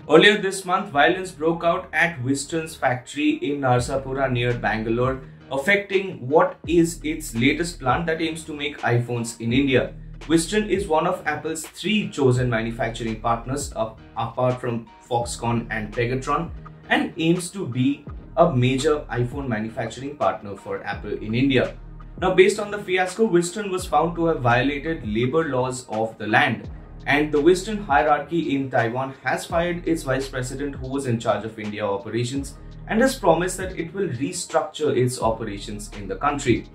Earlier this month, violence broke out at Wistron's factory in Narsapura near Bangalore, affecting what is its latest plant that aims to make iPhones in India. Wistron is one of Apple's 3 chosen manufacturing partners apart from Foxconn and Pegatron, and aims to be a major iPhone manufacturing partner for Apple in India. Now, based on the Fiasco, Wistron was found to have violated labor laws of the land, and the Wistron hierarchy in Taiwan has fired its vice president who was in charge of India operations and has promised that it will restructure its operations in the country.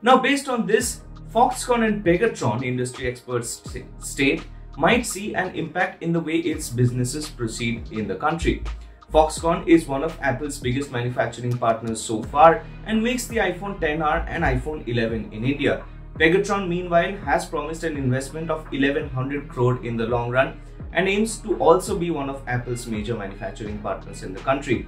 Now, based on this, Foxconn and Pegatron, industry experts state, might see an impact in the way its businesses proceed in the country. Foxconn is one of Apple's biggest manufacturing partners so far and makes the iPhone XR and iPhone 11 in India. Pegatron, meanwhile, has promised an investment of 1100 crore in the long run and aims to also be one of Apple's major manufacturing partners in the country.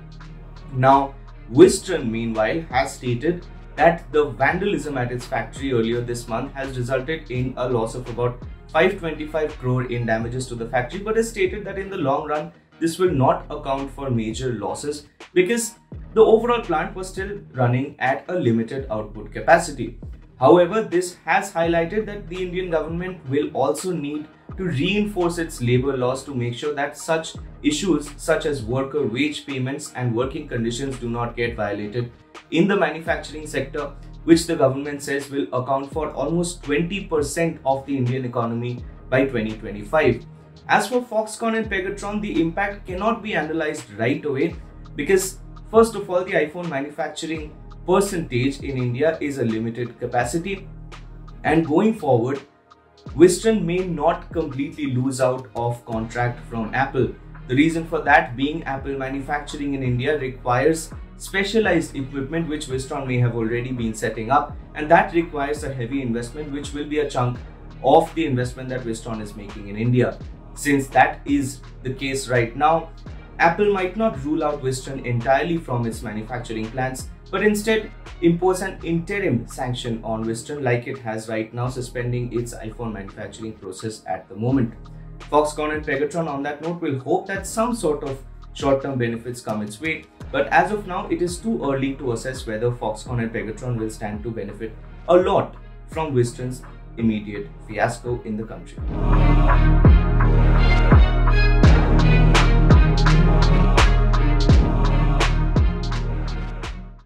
Now, Wistron, meanwhile, has stated that the vandalism at its factory earlier this month has resulted in a loss of about 525 crore in damages to the factory, but has stated that in the long run, this will not account for major losses because the overall plant was still running at a limited output capacity. However, this has highlighted that the Indian government will also need to reinforce its labor laws to make sure that such issues such as worker wage payments and working conditions do not get violated in the manufacturing sector, which the government says will account for almost 20% of the Indian economy by 2025. As for Foxconn and Pegatron, the impact cannot be analyzed right away because, first of all, the iPhone manufacturing percentage in India is a limited capacity, and going forward, Wistron may not completely lose out of contract from Apple. The reason for that being Apple manufacturing in India requires specialized equipment which Wistron may have already been setting up, and that requires a heavy investment which will be a chunk of the investment that Wistron is making in India. Since that is the case right now, Apple might not rule out Wistron entirely from its manufacturing plants, but instead impose an interim sanction on Wistron like it has right now, suspending its iPhone manufacturing process at the moment. Foxconn and Pegatron, on that note, will hope that some sort of short-term benefits come its way, but as of now, it is too early to assess whether Foxconn and Pegatron will stand to benefit a lot from Wistron's immediate fiasco in the country.